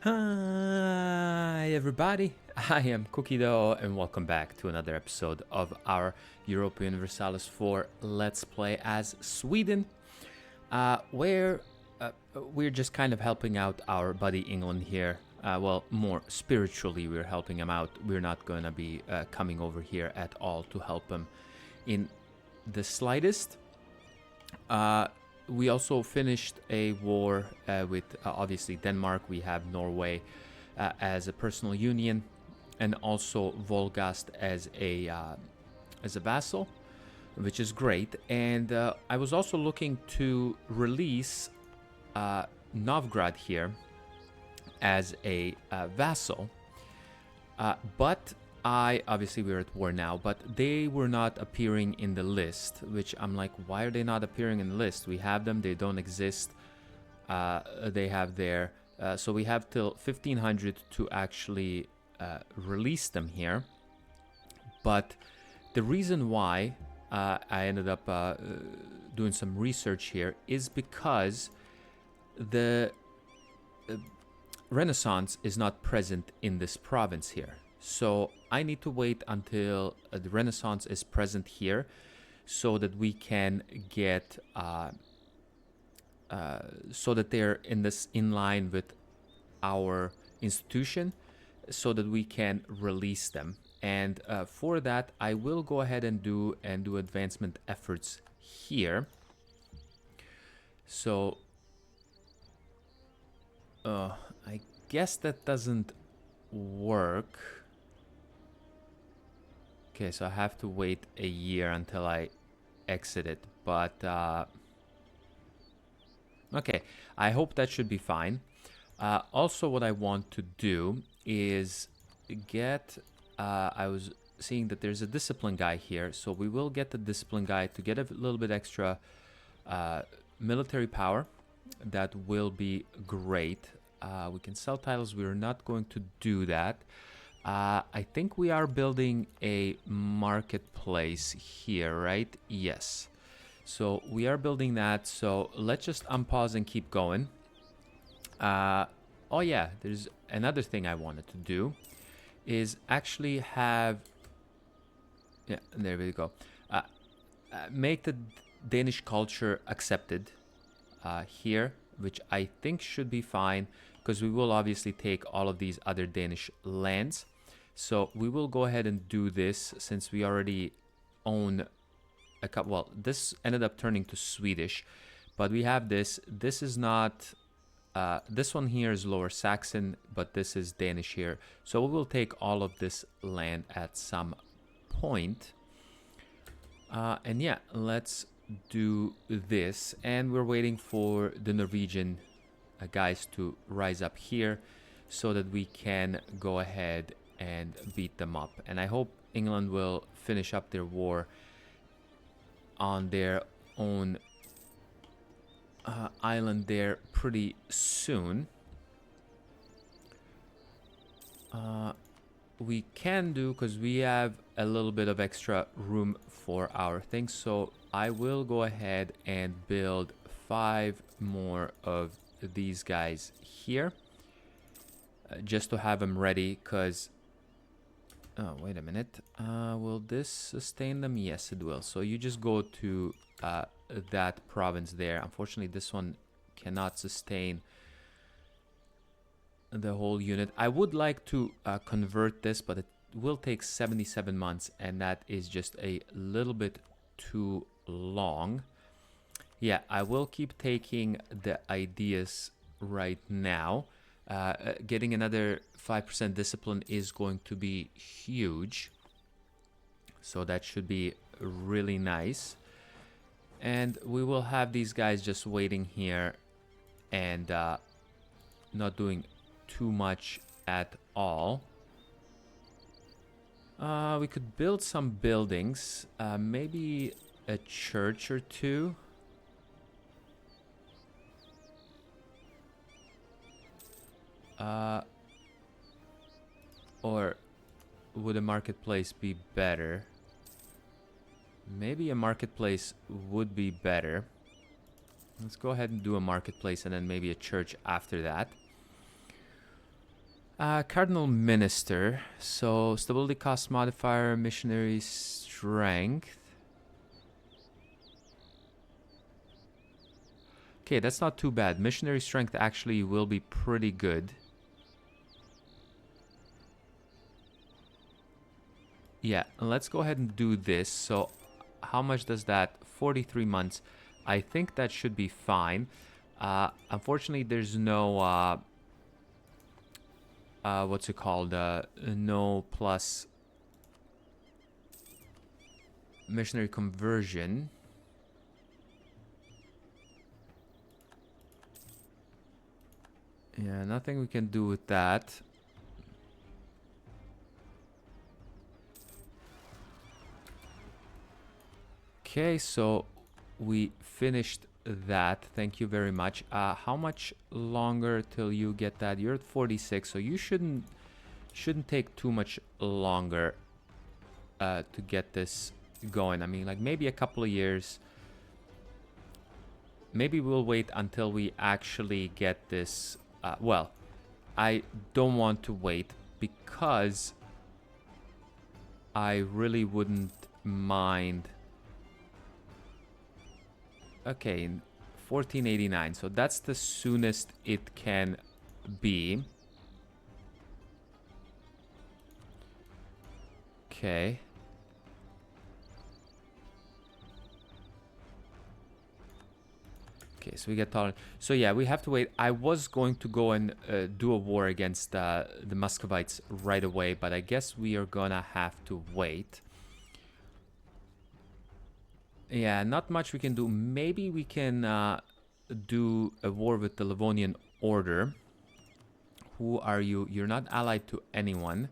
Hi everybody, I am Cookie Dough and welcome back to another episode of our Europa Universalis 4 Let's Play as Sweden, where we're just kind of helping out our buddy England here. Well, more spiritually we're helping him out. We're not going to be coming over here at all to help him in the slightest. We also finished a war with obviously Denmark. We have Norway as a personal union, and also Volgast as a vassal, which is great. And I was also looking to release Novgorod here as a vassal, but obviously we're at war now, but they were not appearing in the list, which I'm like, why are they not appearing in the list? We have them, they don't exist. They have their so we have till 1500 to actually release them here. But the reason why I ended up doing some research here is because the Renaissance is not present in this province here. So I need to wait until the Renaissance is present here so that we can get so that they're in line with our institution, so that we can release them. And for that I will go ahead and do advancement efforts here. So I guess that doesn't work. Okay, so I have to wait a year until I exit it, but okay, I hope that should be fine. Also, what I want to do is get, I was seeing that there's a discipline guy here, so we will get the discipline guy to get a little bit extra military power. That will be great. We can sell titles, we're not going to do that. I think we are building a marketplace here, right? Yes. So we are building that. So let's just unpause and keep going. Oh yeah, there's another thing I wanted to do is actually have, yeah, there we go. Make the Danish culture accepted here, which I think should be fine, because we will obviously take all of these other Danish lands. So we will go ahead and do this since we already own a couple. Well, this ended up turning to Swedish, but we have this. This is not, this one here is Lower Saxon, but this is Danish here. So we will take all of this land at some point. And yeah, let's do this. And we're waiting for the Norwegian guys to rise up here so that we can go ahead and beat them up. And I hope England will finish up their war on their own island there pretty soon. We can do, because we have a little bit of extra room for our things, so I will go ahead and build 5 more of these guys here, just to have them ready. Because oh, wait a minute, will this sustain them? Yes, it will. So you just go to that province there. Unfortunately, this one cannot sustain the whole unit. I would like to convert this, but it will take 77 months, and that is just a little bit too long. Yeah, I will keep taking the ideas right now. Getting another 5% discipline is going to be huge, so that should be really nice. And we will have these guys just waiting here and not doing too much at all. We could build some buildings, maybe a church or two. Or would a marketplace be better? Maybe a marketplace would be better. Let's go ahead and do a marketplace and then maybe a church after that. Cardinal Minister. So stability cost modifier, missionary strength. Okay, that's not too bad. Missionary strength actually will be pretty good. Yeah, let's go ahead and do this. So how much does that? 43 months. I think that should be fine. Unfortunately, there's no what's it called? No plus missionary conversion. Yeah, nothing we can do with that. Okay, so we finished that. Thank you very much. How much longer till you get that? You're at 46, so you shouldn't take too much longer to get this going. I mean, like maybe a couple of years. Maybe we'll wait until we actually get this. Well, I don't want to wait because I really wouldn't mind. Okay, 1489. So that's the soonest it can be. Okay. Okay, so we get tolerant. So yeah, we have to wait. I was going to go and do a war against the Muscovites right away, but I guess we are gonna have to wait. Yeah, not much we can do. Maybe we can do a war with the Livonian Order. Who are you? You're not allied to anyone.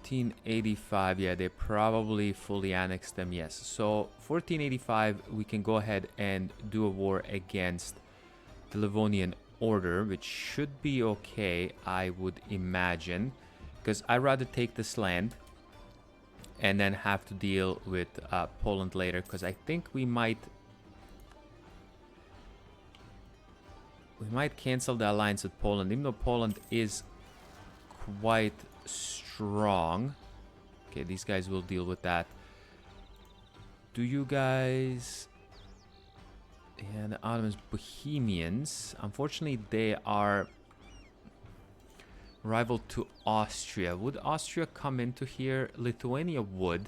1485, yeah, they probably fully annexed them, yes. So 1485, we can go ahead and do a war against the Livonian Order, which should be okay, I would imagine, because I'd rather take this land and then have to deal with Poland later, because I think we might cancel the alliance with Poland, even though Poland is quite strong. Okay, these guys will deal with that. Do you guys... Yeah, the Ottomans, Bohemians. Unfortunately, they are rival to Austria. Would Austria come into here? Lithuania would.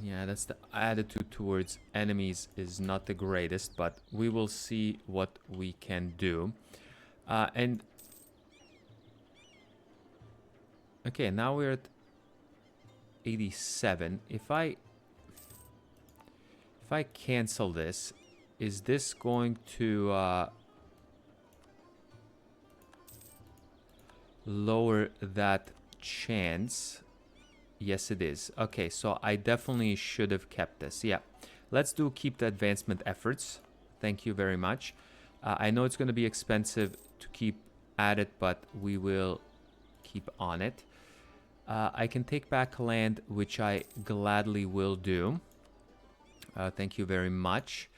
Yeah, that's the attitude towards enemies is not the greatest, but we will see what we can do. And okay, now we're at 87. If I cancel this, is this going to lower that chance? Yes, it is. Okay, so I definitely should have kept this. Yeah, let's do keep the advancement efforts. Thank you very much. I know it's going to be expensive to keep at it, but we will keep on it. I can take back land, which I gladly will do. Thank you very much.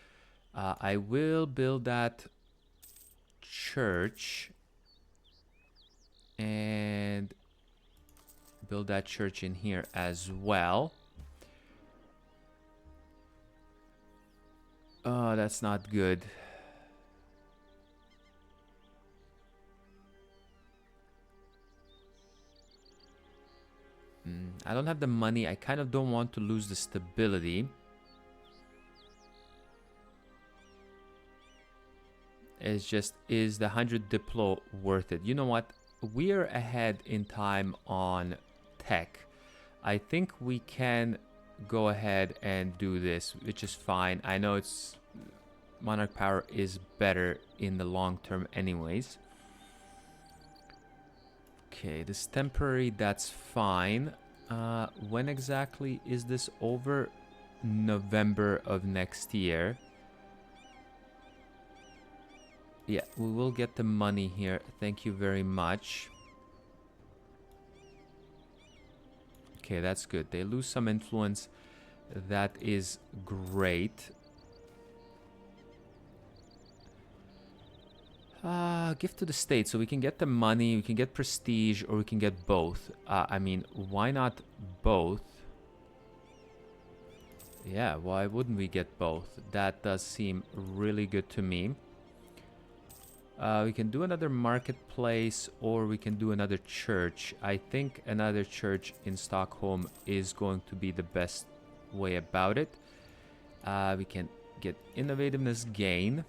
I will build that church and build that church in here as well. Oh, that's not good. I don't have the money. I kind of don't want to lose the stability. It's just, is the 100 Diplo worth it? You know what? We're ahead in time on tech. I think we can go ahead and do this, which is fine. I know it's monarch power is better in the long term anyways. Okay, this temporary, that's fine. When exactly is this over? November of next year. Yeah, we will get the money here. Thank you very much. Okay, that's good. They lose some influence. That is great. Give to the state so we can get the money, we can get prestige, or we can get both. I mean, why not both? Yeah, why wouldn't we get both? That does seem really good to me. We can do another marketplace, or we can do another church. I think another church in Stockholm is going to be the best way about it. We can get innovativeness gain.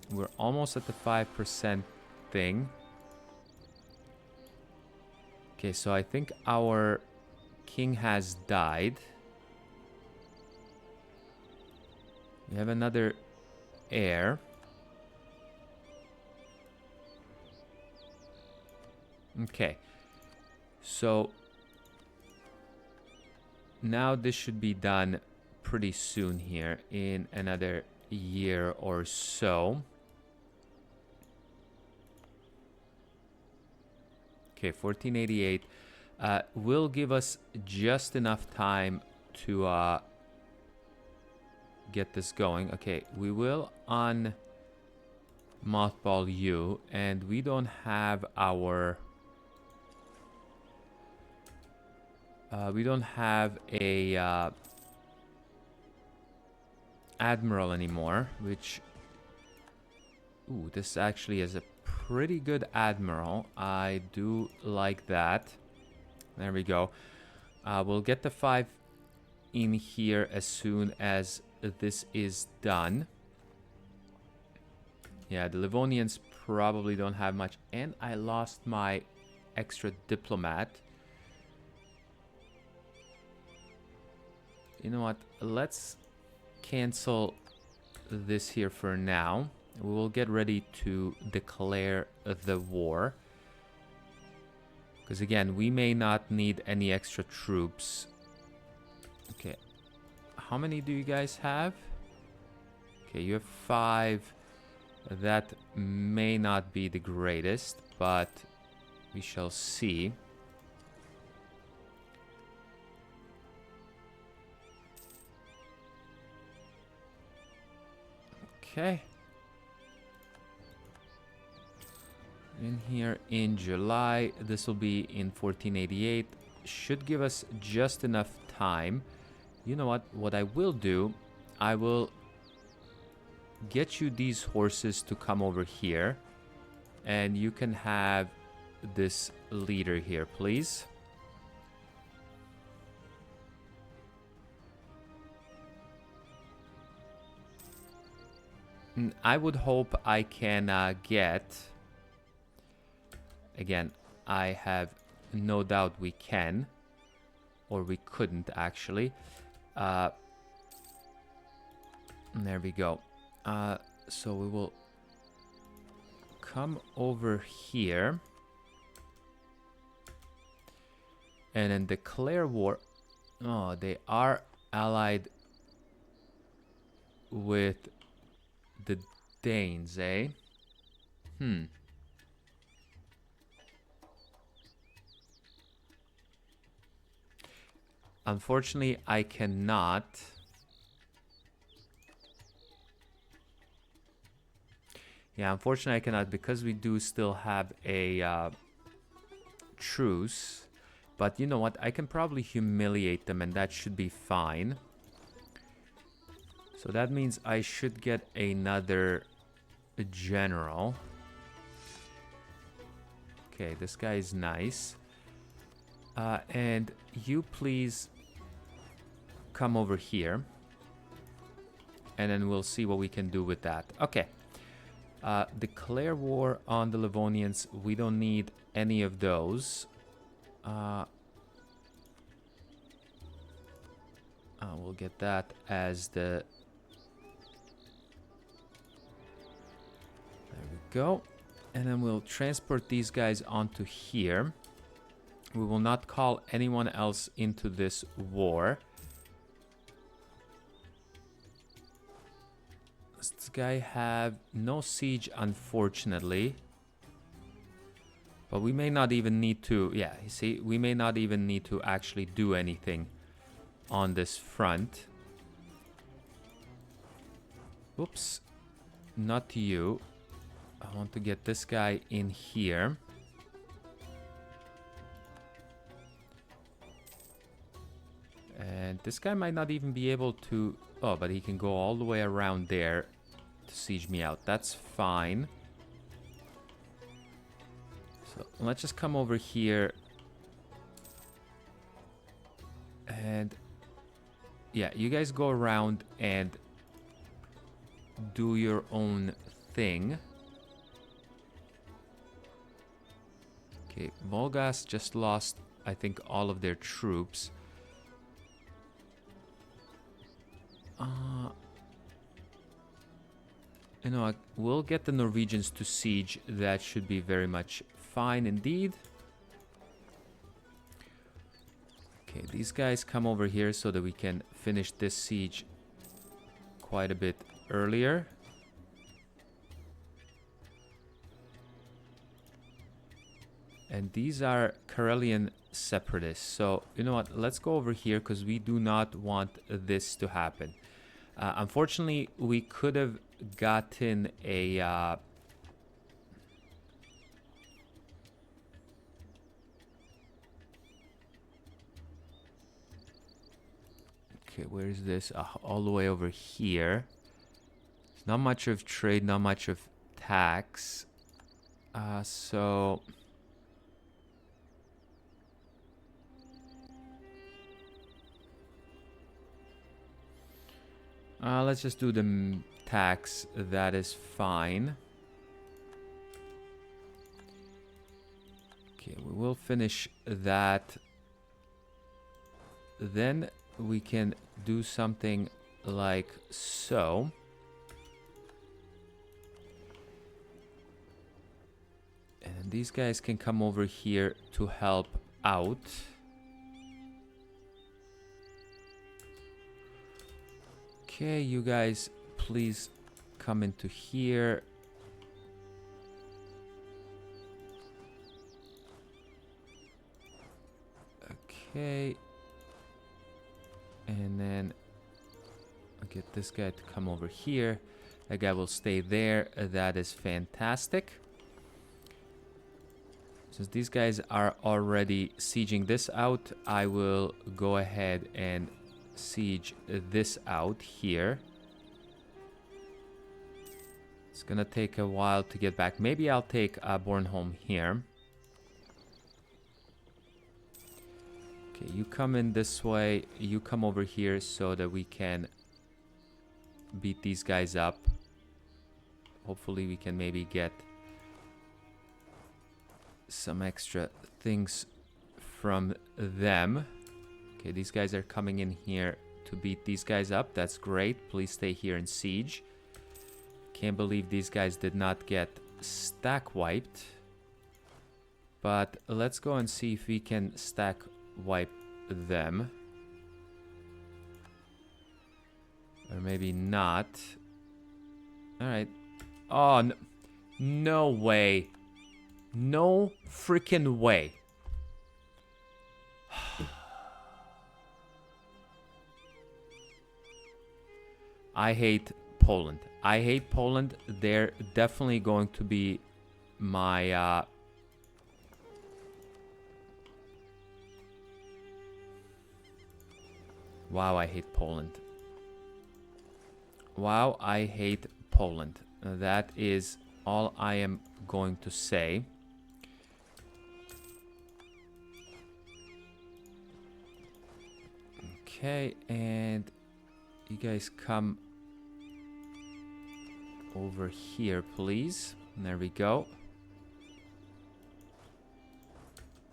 We're almost at the 5% thing. Okay, so I think our king has died. We have another heir. Okay, so now this should be done pretty soon here, in another year or so. Okay, 1488 will give us just enough time to get this going. Okay, we will mothball you, and we don't have our we don't have a admiral anymore, which, ooh, this actually is a pretty good admiral. I do like that. There we go. We'll get the 5 in here as soon as this is done. Yeah, the Livonians probably don't have much, and I lost my extra diplomat. You know what? Let's cancel this here for now. We will get ready to declare the war. Because again, we may not need any extra troops. Okay. How many do you guys have? Okay, you have 5. That may not be the greatest, but we shall see. Okay. In here in July, this will be in 1488. Should give us just enough time. You know what I will do, I will get you these horses to come over here, and you can have this leader here, please. I would hope I can get... Again, I have no doubt we can, or we couldn't actually. There we go. So we will come over here and then declare war. Oh, they are allied with the Danes, eh? Unfortunately, I cannot. Yeah, unfortunately, I cannot, because we do still have a truce. But you know what? I can probably humiliate them, and that should be fine. So that means I should get another general. Okay, this guy is nice. And you please come over here, and then we'll see what we can do with that. Okay. Declare war on the Livonians. We don't need any of those. We'll get that as the... There we go. And then we'll transport these guys onto here. We will not call anyone else into this war. Does this guy have no siege, unfortunately? But we may not even need to... Yeah, you see, we may not even need to actually do anything on this front. Oops. Not you. I want to get this guy in here. And this guy might not even be able to... Oh, but he can go all the way around there to siege me out. That's fine. So let's just come over here. And... yeah, you guys go around and do your own thing. Okay, Volgas just lost, I think, all of their troops. You know, we'll get the Norwegians to siege. That should be very much fine indeed. Okay, these guys come over here so that we can finish this siege quite a bit earlier. And these are Karelian separatists. So, you know what? Let's go over here because we do not want this to happen. Unfortunately, we could have gotten a... okay, where is this? All the way over here. There's not much of trade, not much of tax. So... let's just do the tax. That is fine. Okay, we will finish that. Then we can do something like so. And these guys can come over here to help out. Okay, you guys, please come into here. Okay. And then I'll get this guy to come over here. That guy will stay there. That is fantastic. Since these guys are already sieging this out, I will go ahead and siege this out here. It's gonna take a while to get back. Maybe I'll take Bornholm here. Okay, you come in this way. You come over here so that we can beat these guys up. Hopefully we can maybe get some extra things from them. Okay, these guys are coming in here to beat these guys up. That's great. Please stay here and siege. Can't believe these guys did not get stack wiped. But let's go and see if we can stack wipe them. Or maybe not. Alright. Oh, no, no way. No freaking way. I hate Poland. I hate Poland. They're definitely going to be my... Wow, I hate Poland. Wow, I hate Poland. That is all I am going to say. Okay, and you guys come over here, please. There we go.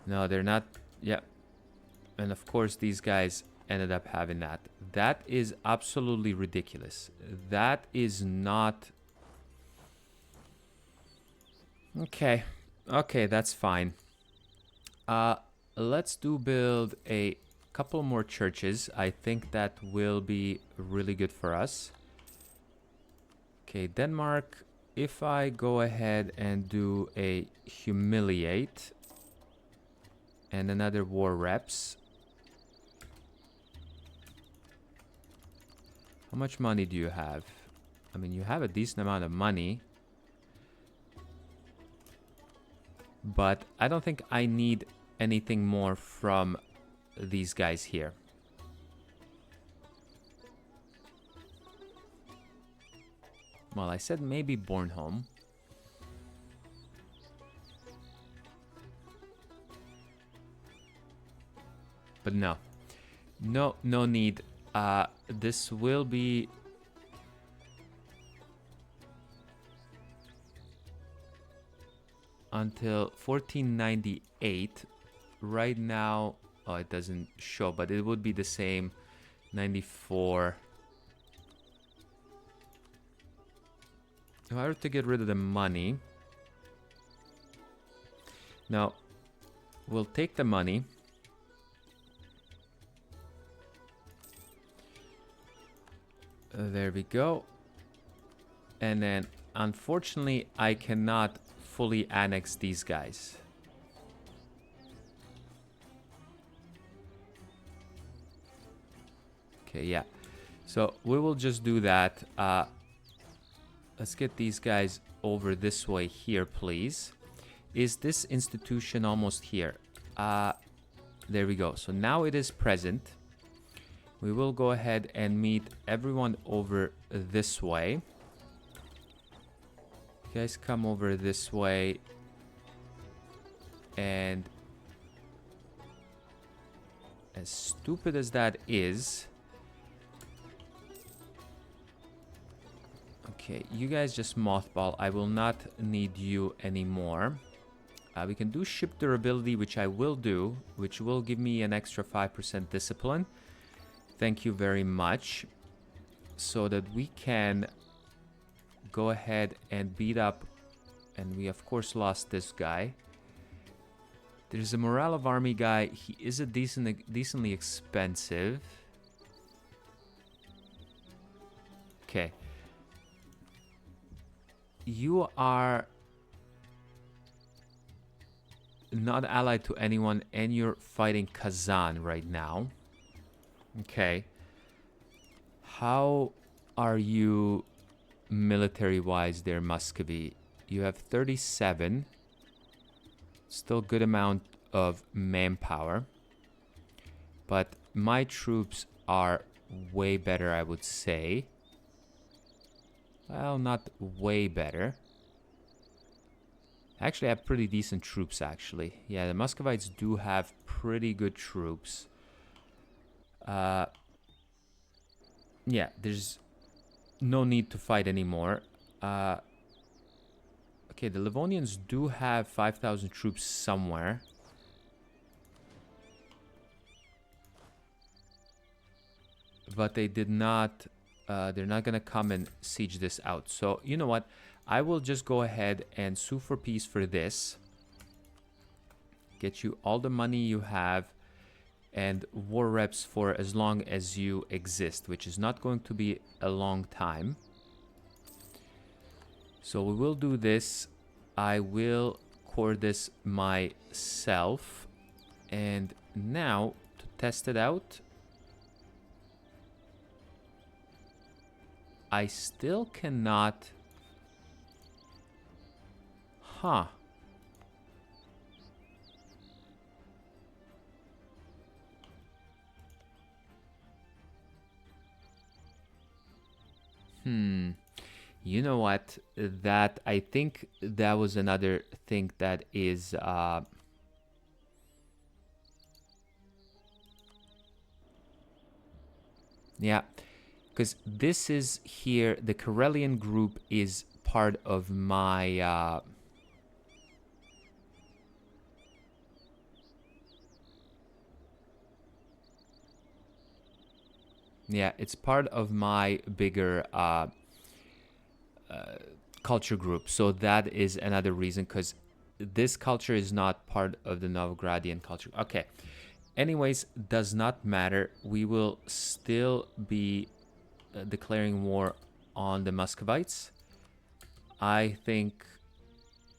No, they're not. Yeah. And of course, these guys ended up having that. That is absolutely ridiculous. That is not... Okay. Okay, that's fine. Let's build a couple more churches. I think that will be really good for us. Okay, Denmark, if I go ahead and do a humiliate and another war reps. How much money do you have? I mean, you have a decent amount of money. but I don't think I need anything more from these guys here. Well, I said maybe Bornholm. But no. No need. This will be... until 1498. Right now... oh, it doesn't show, but it would be the same. 94. If I were to get rid of the money... now, we'll take the money. There we go. And then, unfortunately, I cannot fully annex these guys. Okay, yeah. So, we will just do that. Let's get these guys over this way here, please. Is this institution almost here? There we go. So, now it is present. We will go ahead and meet everyone over this way. You guys come over this way. And as stupid as that is... okay, you guys just mothball. I will not need you anymore. We can do ship durability, which I will do, which will give me an extra 5% discipline. Thank you very much. So that we can go ahead and beat up. And we, of course, lost this guy. There's a morale of army guy. He is a decently expensive. Okay. You are not allied to anyone, and you're fighting Kazan right now. Okay. How are you military-wise there, Muscovy? You have 37. Still good amount of manpower. But my troops are way better, I would say. Well, not way better. Actually, I have pretty decent troops, actually. Yeah, the Muscovites do have pretty good troops. Yeah, there's no need to fight anymore. Okay, the Livonians do have 5,000 troops somewhere. But they did not... they're not gonna come and siege this out. So, you know what? I will just go ahead and sue for peace for this. Get you all the money you have. And war reps for as long as you exist. Which is not going to be a long time. So we will do this. I will core this myself. And now, to test it out... I still cannot... huh. You know what? That, I think that was another thing that is... yeah. Because this is here, the Karelian group is part of my... yeah, it's part of my bigger culture group. So that is another reason, because this culture is not part of the Novgorodian culture. Okay. Anyways, does not matter. We will still be... declaring war on the Muscovites. I think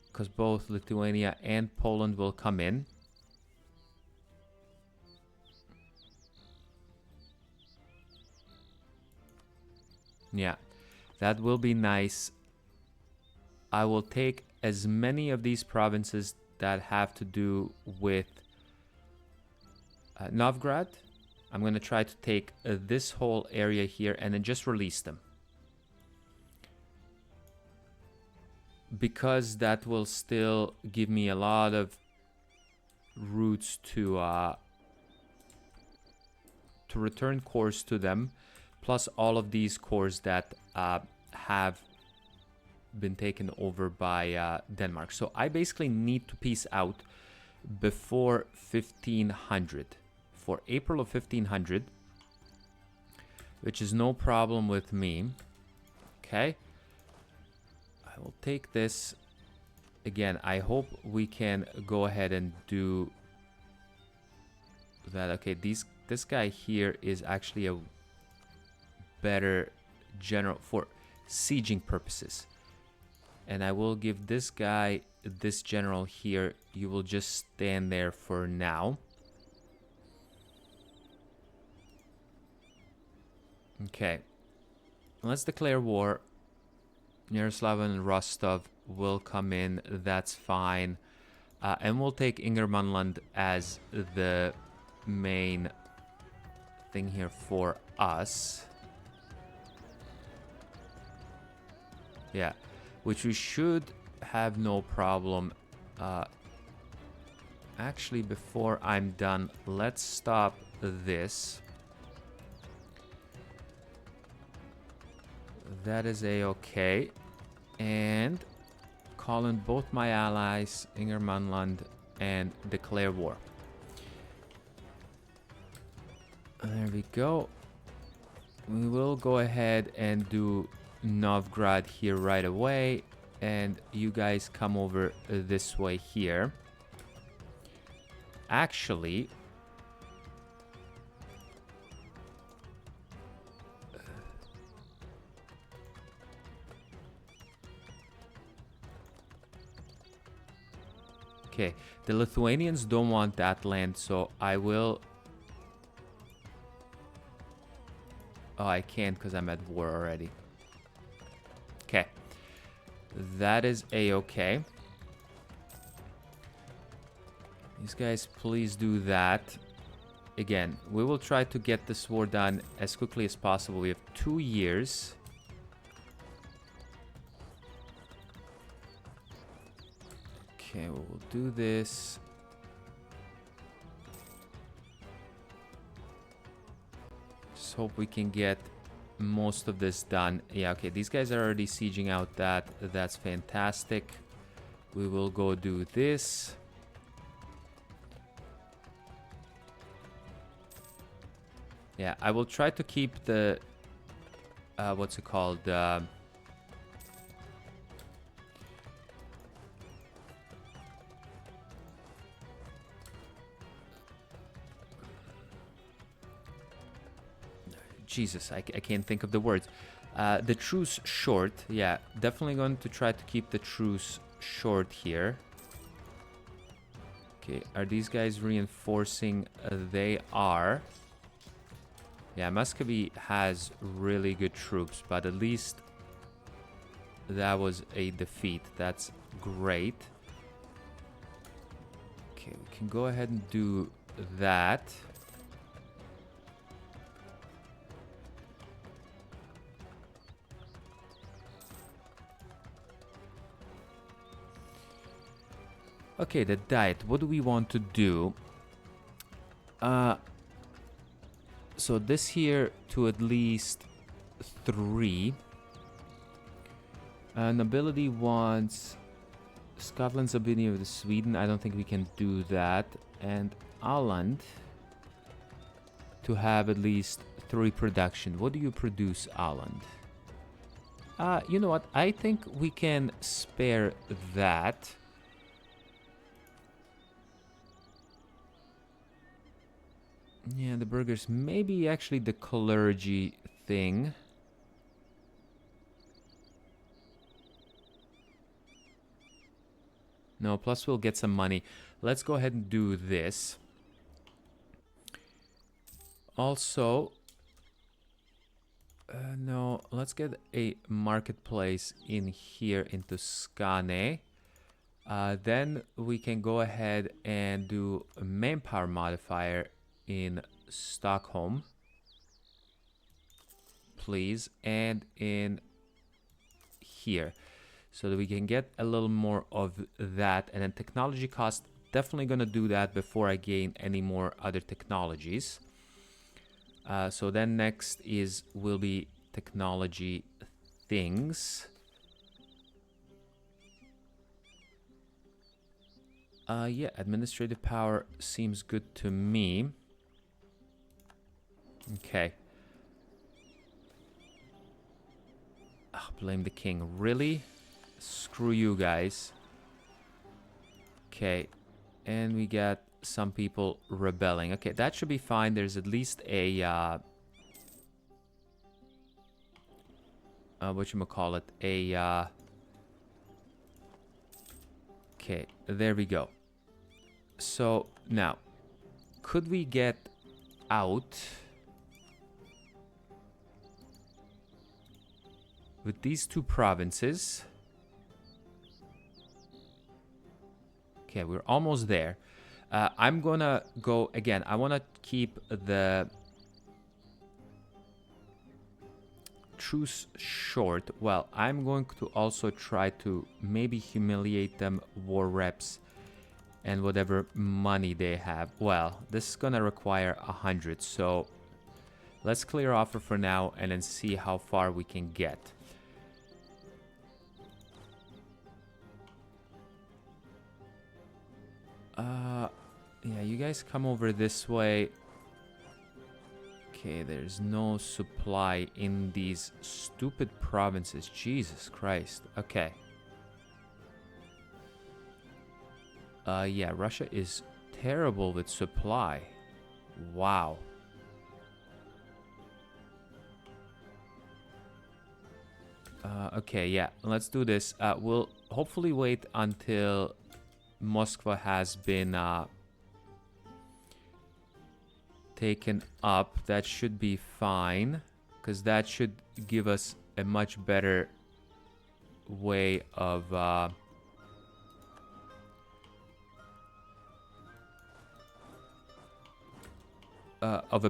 because both Lithuania and Poland will come in. Yeah, that will be nice. I will take as many of these provinces that have to do with Novgorod. I'm going to try to take this whole area here and then just release them. Because that will still give me a lot of routes to return cores to them, plus all of these cores that have been taken over by Denmark. So I basically need to peace out before 1500, for April of 1500, which is no problem with me. Okay, I will take this. Again, I hope we can go ahead and do that. Okay, this guy here is actually a better general for sieging purposes. And I will give this guy, this general here, you will just stand there for now. Okay, let's declare war. Yaroslav and Rostov will come in, that's fine. And we'll take Ingermanland as the main thing here for us. Yeah, which we should have no problem. Actually, before I'm done, let's stop this. That is a-okay. And call in both my allies, Ingermanland, and declare war. There we go. We will go ahead and do Novgorod here right away, and you guys come over this way here. Actually, okay, the Lithuanians don't want that land, so I will... Oh, I can't because I'm at war already. Okay, that is a-okay. These guys, please do that. Again, we will try to get this war done as quickly as possible. We have 2 years. Okay, we'll do this. Just hope we can get most of this done. Yeah, okay, these guys are already sieging out that. That's fantastic. We will go do this. Yeah, I will try to keep the what's it called, Jesus, I can't think of the words. The truce short. Yeah, definitely going to try to keep the truce short here. Okay, are these guys reinforcing? They are. Yeah, Muscovy has really good troops, but at least that was a defeat. That's great. Okay, we can go ahead and do that. Okay, the diet. What do we want to do? So this here to at least 3. Nobility wants Scotland's opinion of Sweden. I don't think we can do that. And Åland to have at least 3 production. What do you produce, Åland? You know what? I think we can spare that. Yeah, the burgers. Maybe actually the clergy thing. No, plus we'll get some money. Let's go ahead and do this. Also, no, let's get a marketplace in here into Skane. Then we can go ahead and do a manpower modifier in Stockholm, please, and in here, so that we can get a little more of that. And then technology cost, definitely gonna do that before I gain any more other technologies. So then next will be technology things. Yeah, administrative power seems good to me. Okay. Oh, blame the king. Really? Screw you guys. Okay. And we got some people rebelling. Okay, that should be fine. There's at least a... whatchamacallit? Okay, there we go. So, now, could we get out with these two provinces? Okay, we're almost there. I'm gonna go again. I want to keep the truce short. Well, I'm going to also try to maybe humiliate them, war reps, and whatever money they have. Well, this is gonna require 100, so let's clear offer for now and then see how far we can get. Yeah, you guys come over this way. Okay, there's no supply in these stupid provinces. Jesus Christ. Okay. Yeah, Russia is terrible with supply. Wow. Okay, yeah, let's do this. We'll hopefully wait until Moscow has been taken up. That should be fine, because that should give us a much better way of a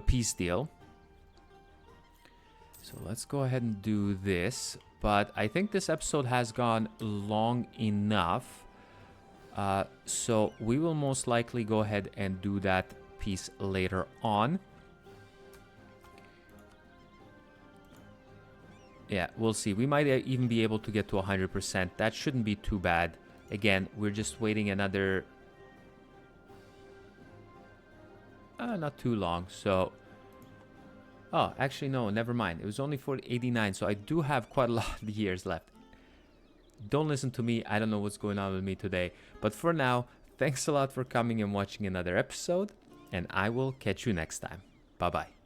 peace deal. So let's go ahead and do this. But I think this episode has gone long enough. So we will most likely go ahead and do that piece later on. Yeah, we'll see. We might even be able to get to 100%. That shouldn't be too bad. Again, we're just waiting another... not too long, so... Oh, actually, no, never mind. It was only for 89, so I do have quite a lot of years left. Don't listen to me. I don't know what's going on with me today. But for now, thanks a lot for coming and watching another episode, and I will catch you next time. Bye-bye.